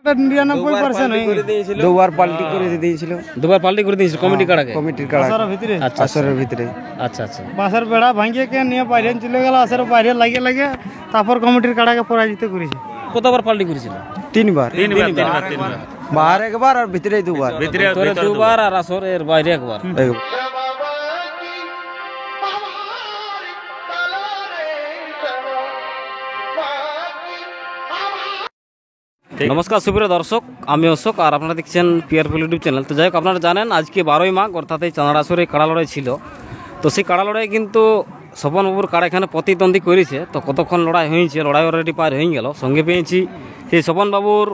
99% দুবার পাল্টি করে দিয়েছিল কমিটি কাড়াকে আসরের ভিতরে। আচ্ছা আচ্ছা বাঁশের বেড়া ভাঙিয়ে কে নিয়ে বাইরে চলে গেল, আসরে বাইরে লাগে লাগে তারপর কমিটির কাড়াকে পরাজিত করেছে। কতবার পাল্টি করেছিল? তিনবার, বাহার একবার আর ভিতরে দুবার। ভিতরে দুবার আর আসরের বাইরে একবার। নমস্কার সুপ্রিয় দর্শক, আমি অশোক আর আপনারা দেখছেন পিআরপিএল ইউটিউব চ্যানেল। তো যাই হোক, আপনারা জানেন আজকে 12ই মাঘ অর্থাৎ এই চাঁদড়া আসরে কাড়া লড়াই ছিল। তো সেই কাড়া লড়াই কিন্তু স্বপনবাবুর কাড়া এখানে প্রতিদ্বন্দ্বী করেছে। তো কতক্ষণ লড়াই হয়েছে, লড়াই অলরেডি পার হয়ে গেল। সঙ্গে পেয়েছি সেই স্বপনবাবুর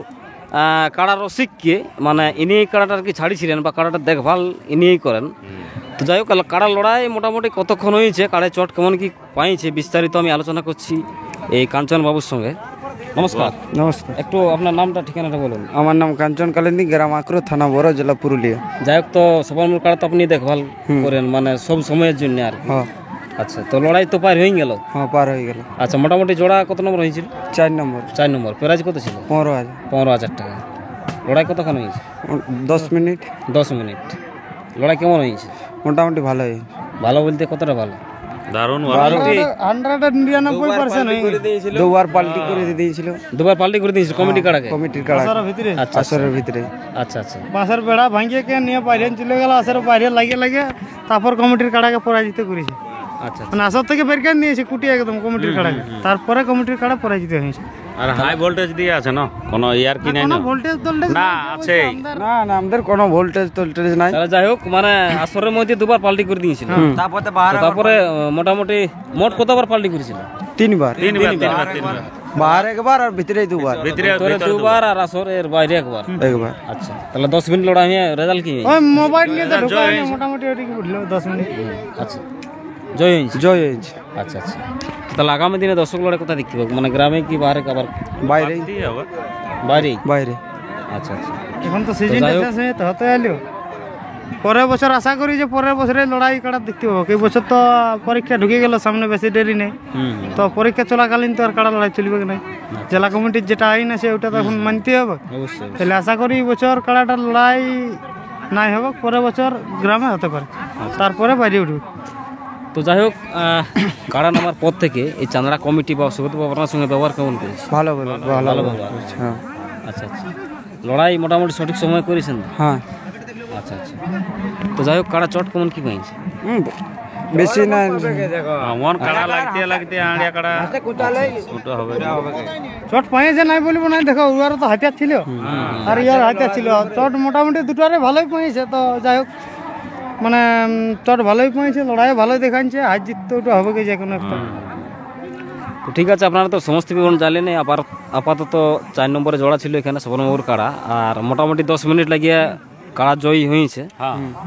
কাড়ার রসিককে, মানে ইনি এই কাড়াটা আর কি ছাড়িয়েছিলেন বা কাড়াটার দেখভাল ইনিই করেন। তো যাই হোক, কাড়ার লড়াই মোটামুটি কতক্ষণ হয়েছে, কাড়ায় চট কেমন কি পাইছে, বিস্তারিত আমি আলোচনা করছি এই কাঞ্চন বাবুর সঙ্গে। নমস্কার। নমস্কার। একটু আপনার নামটা ঠিকানাটা বলুন। আমার নাম কাঞ্চন কালিন্দী, গ্রাম আঁকড়ো, থানা বড়, জেলা পুরুলিয়া। যাই হোক, তো স্বপনবাবুর কাড়া তো আপনি দেখভাল করেন মানে সব সময়ের জন্য আর কি। আচ্ছা, তো লড়াই তো পার হয়ে গেল? হ্যাঁ, পার হয়ে গেল। আচ্ছা, মোটামুটি জোড়া কত নম্বর হয়েছিল? 4 নম্বর। 4 নম্বর। প্রাইজ কত ছিল? 15,000। 15,000 টাকা। লড়াই কতক্ষণ হয়েছে? 10 মিনিট। 10 মিনিট। লড়াই কেমন হয়েছে? মোটামুটি ভালোই। ভালো বলতে কতটা ভালো? দারুণ। 199% দুবার পাল্টি করে দিয়েছিল। দুবার পাল্টি করে দিয়েছিল কমিটি কাড়াকে? কমিটির কাড়া আসরের ভিতরে। আচ্ছা আচ্ছা। বাঁশের বেড়া ভাঙিয়ে কে নিয়ে বাইরে চলে গেল, আসরে বাইরে লাগে লাগে তারপর কমিটির কাড়াকে পরাজিত করেছে। আচ্ছা, মানে আসর থেকে বের করে নিয়েছে কুটি একদম কমিটির কাড়াকে, তারপরে কমিটির কাড়া পরাজিত হয়েছে। আর হাই ভোল্টেজ দিয়ে আছে না, কোনো ইয়ার কি নাই না? ভোল্টেজ তোল্টেজ না, আছে না, আমাদের কোনো ভোল্টেজ টোল্টেজ নাই। তাহলে যাই হোক, মানে আসরের মধ্যে দুবার পাল্টি করে দিয়েছিল। তারপরে মোটামুটি মোট কতবার পাল্টি করেছিল? তিনবার। তিনবার। বাহার একবার আর ভিতরে দুবার। ভিতরে দুবার আর আসরের বাইরে একবার। আচ্ছা, তাহলে 10 মিনিট লড়াই হয়ে রেজাল্ট কি? ওই মোবাইল নিয়ে তো ঢুকায়নি, মোটামুটি ওদিকে উঠলো 10 মিনিট। আচ্ছা, জয় হয়েছে। জয় হয়েছে। আচ্ছা আচ্ছা। তাহলে আগামী দিনে দর্শক লড়াই কোথায় দেখতে পাবো, মানে গ্রামে কি বাইরে? আবার বাইরে। বাইরে। আচ্ছা আচ্ছা। এখন তো সিজন শেষ হয়ে তো হতে এলো। পরের বছর আশা করি যে পরের বছরে লড়াই কাটা দেখতে পাবো। এই বছর তো পরীক্ষা ঢুকে গেল, সামনে বেশি দেরি নেই। তো পরীক্ষা চলাকালীন তো আর কাটা লড়াই চলবে না। জেলা কমিটির যেটা আইন আছে ওটা তো এখন মানতে হবে। অবশ্যই। তাহলে আশা করি এই বছর কাটাটা লড়াই নাই হবে, পরের বছর গ্রামে হতে পারে, তারপরে বাইরে উঠবে। তো যাই হোক, কাড়া নামার পর থেকে এই চাঁদড়া কমিটি বা সুগত আপনার সঙ্গে ব্যবহার কেমন করেছে? ভালো ব্যবহার। হ্যাঁ। আচ্ছা আচ্ছা। লড়াই মোটামুটি সঠিক সময় করেছেন? হ্যাঁ। আচ্ছা আচ্ছা। তো যাই হোক, কাড়া চট কেমন কি পাইছে? বেশি না, মন কাড়া লাগতে আড়িয়া কাড়া ওটা হবে। চট পাইছে নাই বলবো না, দেখো ওর তো হাতিয়ার ছিল আর ইয়ার হাতিয়ার ছিল। চট মোটামুটি দুটারে ভালোই পাইছে। তো যাই হোক, মানে চট ভালোই পাইছে, লড়াই ভালোই দেখাচ্ছে। হার জিত তো ওটা হবে কি যে কোনো একটা। তো ঠিক আছে, আপনারা তো সমস্ত বিবরণ জানলেন। আপাতত 4 নম্বরে জোড়া ছিল এখানে স্বপনবাবুর কাড়া, আর মোটামুটি 10 মিনিট লাগিয়ে কাড়া জয়ী হয়েছে।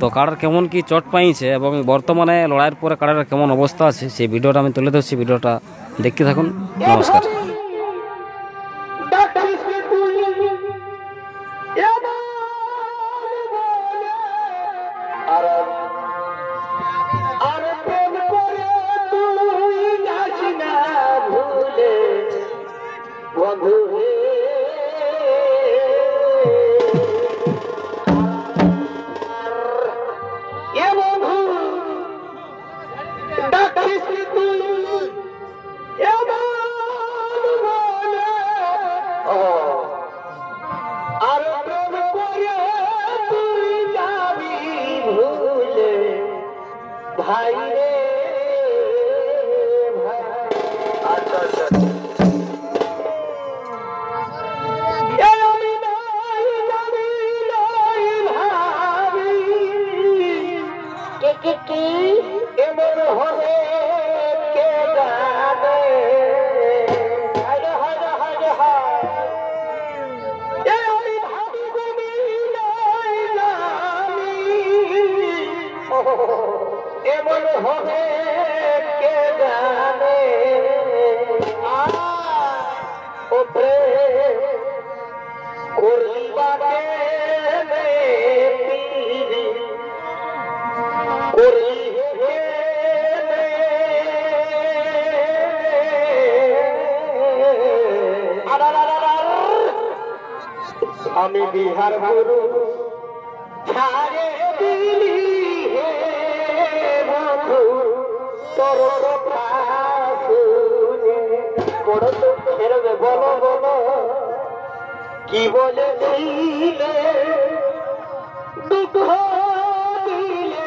তো কাড়ার কেমন কি চট পাইছে এবং বর্তমানে লড়াইয়ের পরে কাড়ার কেমন অবস্থা আছে সেই ভিডিওটা আমি তুলে ধরছি। ভিডিওটা দেখতে থাকুন। নমস্কার। ভাই রে ভাই। আচ্ছা আচ্ছা। এমন হবে কে জানে। এমন হবে কে জানে। ও প্রেম করলি বাকে করলি আমি বিহার গুরু ছাড়ে দিলি হে বন্ধু তোর কথা শুনে বড় তো ফেরবে বলো বলো কি বলেছিলে দুঃখ দিলে